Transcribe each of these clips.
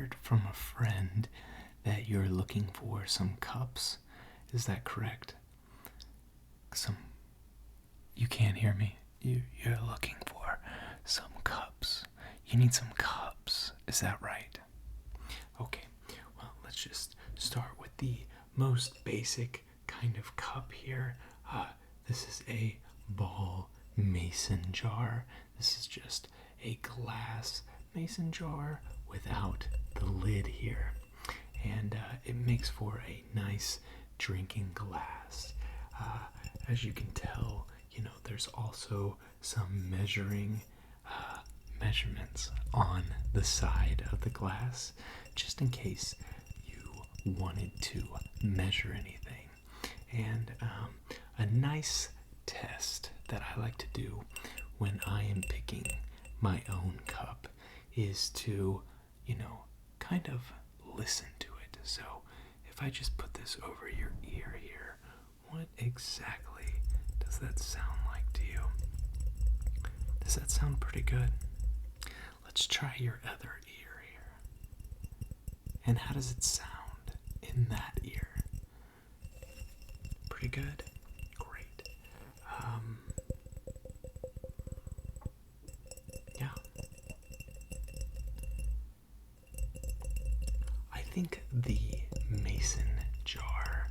heard from a friend that you're looking for some cups. Is that correct? You can't hear me. You're looking for some cups. You need some cups. Is that right? Okay, well, let's just start with the most basic kind of cup here. This is a ball mason jar. This is just a glass mason jar without the lid here. And it makes for a nice drinking glass. As you can tell, there's also some measurements on the side of the glass, just in case you wanted to measure anything. And a nice test that I like to do when I am picking my own cup is to, kind of listen to it. So if I just put this over your ear here, what exactly does that sound like to you? Does that sound pretty good? Let's try your other ear here. And how does it sound in that ear? Pretty good? Great. Yeah. I think the mason jar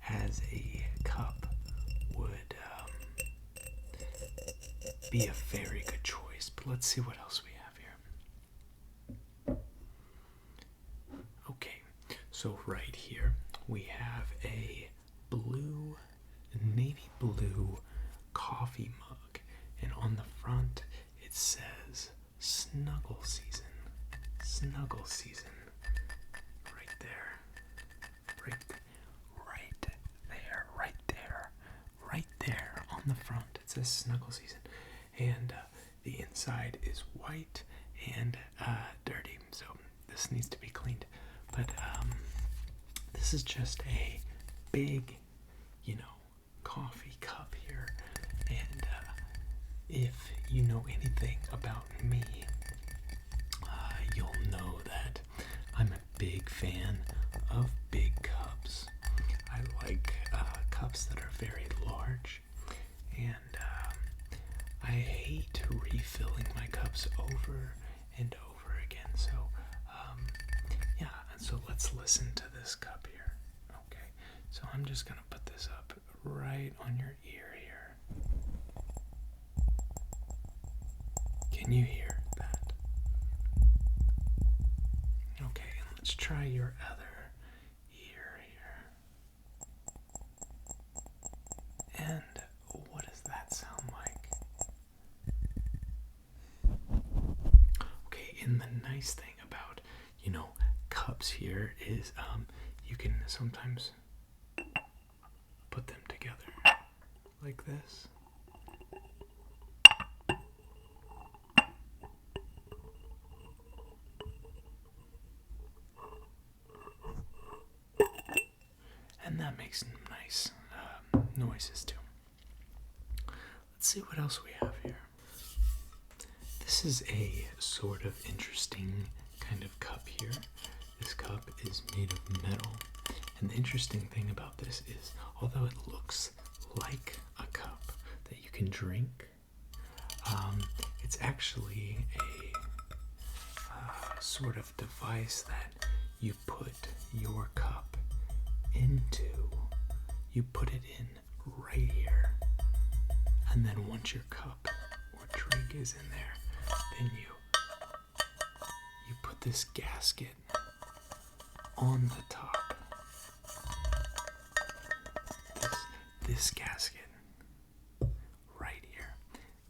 as a cup would be a very good choice, but let's see what else we have here. Okay, so right here we have a navy blue coffee mug, and on the front it says Snuggle Season. Snuggle Season. Right there. Right there on the front. It says Snuggle Season. And the inside is white and dirty, so this needs to be cleaned. But this is just a big, coffee cup here. And if you know anything about me, you'll know that I'm a big fan of big cups. I like cups that are very large, and I hate refilling my cups over and over again. So, and so let's listen to this cup here. Okay, so I'm just going to put this up right on your ear here. Can you hear that? Okay, and let's try your other ear here. And what does that sound like? Okay, and the nice thing about, cups here is you can sometimes put them together like this. And that makes nice noises too. Let's see what else we have here. This is a sort of interesting kind of cup here. This cup is made of metal. And the interesting thing about this is, although it looks like a cup that you can drink, it's actually a sort of device that you put your cup into. You put it in right here, and then once your cup or drink is in there, then you put this gasket on the top. This gasket right here.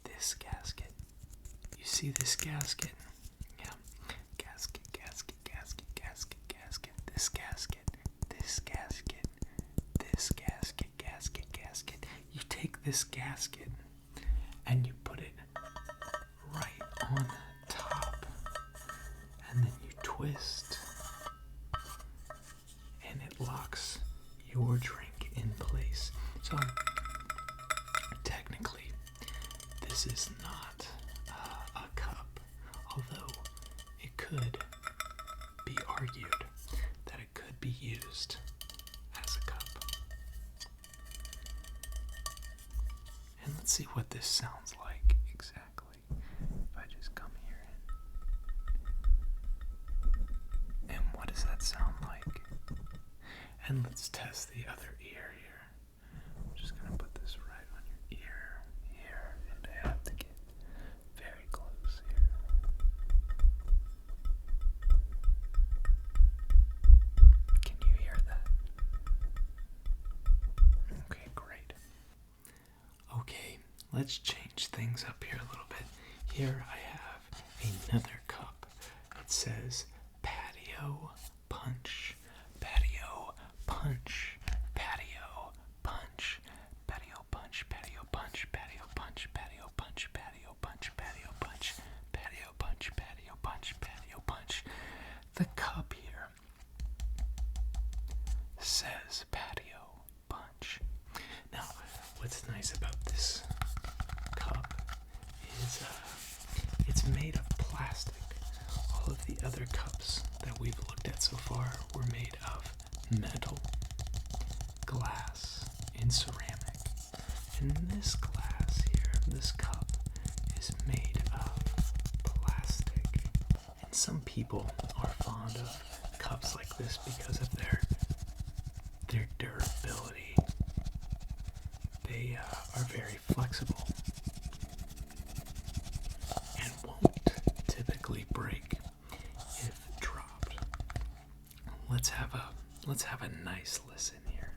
This gasket. You see this gasket? Yeah. Gasket. This gasket. You take this gasket and you put it right on top, and then you twist, and it locks your drink in place. So technically, this is not a cup, although it could be let's see what this sounds like exactly. If I just come here and what does that sound like? And let's test the other ear here. I'm just gonna put this right on your ear here, and I have to get very close here. Can you hear that? Okay, great. Okay, let's change things up here a little bit. Here I have another cup. It says Patio Punch. Patio Punch. Patio Punch. Patio Punch. Patio Punch. Patio Punch. Patio Punch. Patio Punch. Patio Punch. Patio Punch. Patio Punch. Patio Punch. The cup here says Patio Punch. Now, what's nice about this cup is it's made of plastic. All of the other cups that we've looked at so far were made of metal, glass, and ceramic. And this glass here, this cup, is made of plastic. And some people are fond of cups like this because of their durability. They are very flexible and won't typically break if dropped. Let's have a nice listen here.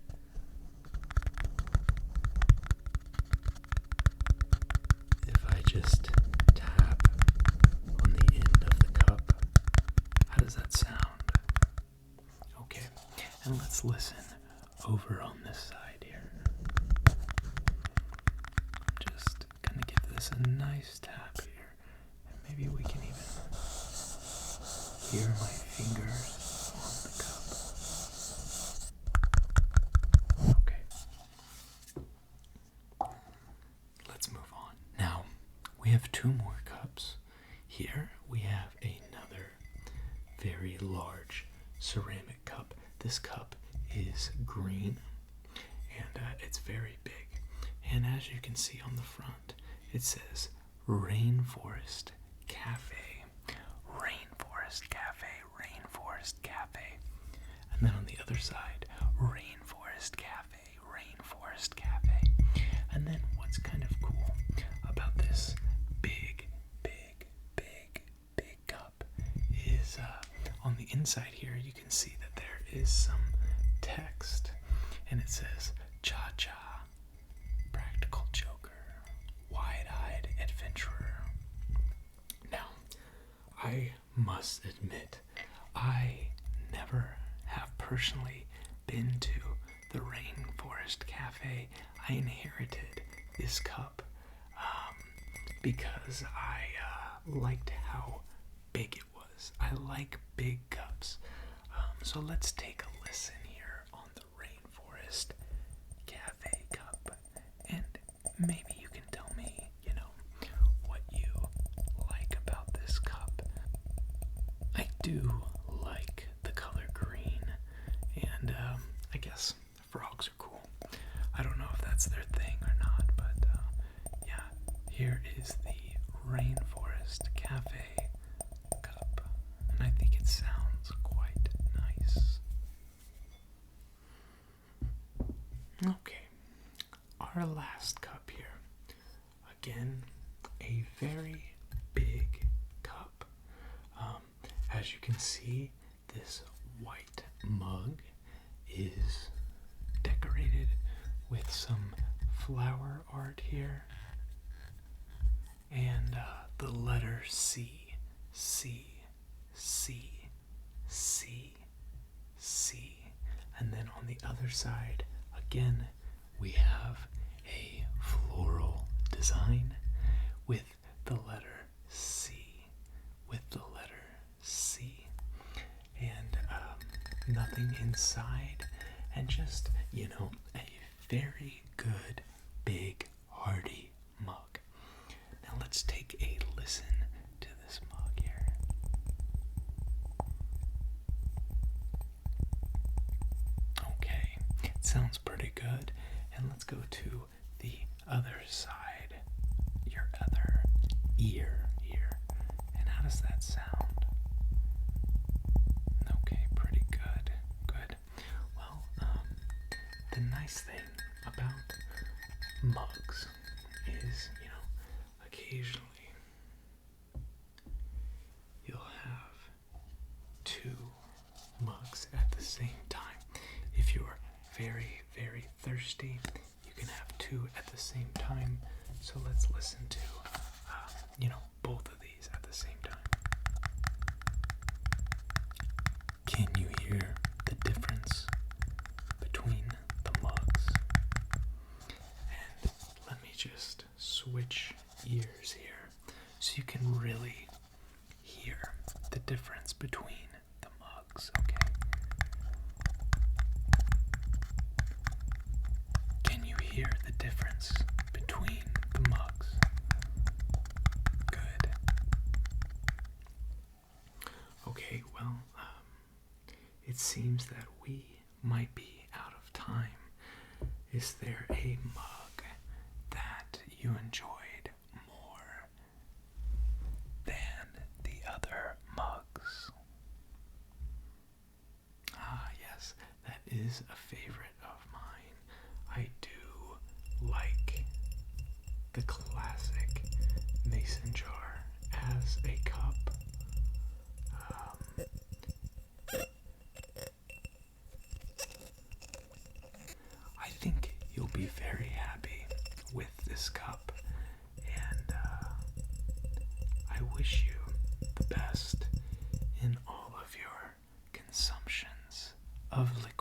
If I just tap on the end of the cup, how does that sound? Okay, and let's listen over on this side here. Just gonna give this a nice tap here, and maybe we can even hear my fingers on the cup. Okay. Let's move on. Now, we have two more cups. Here we have another very large ceramic cup. This cup is green, and it's very big. And as you can see on the front, it says Rainforest Cafe. Rainforest Cafe. Rainforest Cafe. And then on the other side, Rainforest Cafe. Rainforest Cafe. And then what's kind of cool about this big cup is on the inside here, you can see that there is some text, and it says Cha-Cha, Practical Joker, Wide-Eyed Adventurer. Now, I must admit, I never have personally been to the Rainforest Cafe. I inherited this cup because I liked how big it was. I like big cups. So let's take a listen here on the Rainforest Cafe cup, and maybe you can tell me, what you like about this cup. I do like the color green, and I guess frogs are cool. I don't know if that's their thing or not, but yeah, here is the Rainforest Cafe cup, and I think it sounds quite nice. Okay, our last cup here. Again, a very big cup. As you can see, this white mug is decorated with some flower art here, and the letter C, and then on the other side, again, we have a floral design with the letter C, and nothing inside, and just, a very good, big, hearty mug. Now let's take a listen to this mug here. Okay, it sounds pretty good. And let's go to the other side, your other ear here. And how does that sound? Okay, pretty good. Good. Well, the nice thing about mugs is, occasionally you'll have two mugs at the same time. If you're very, very thirsty, you can have two at the same time. So let's listen to, both of these at the same time. Can you hear the difference between the mugs? And let me just switch ears here so you can really hear the difference between the mugs, okay? Can you hear the difference between the mugs? Good. Okay, well, it seems that we might be out of time. Is there a mug that you enjoyed more than the other mugs? Ah, yes, that is a favorite of mine. I do like the classic mason jar as a cup. I think you'll be very happy with this cup, and I wish you the best in all of your consumptions of liquid.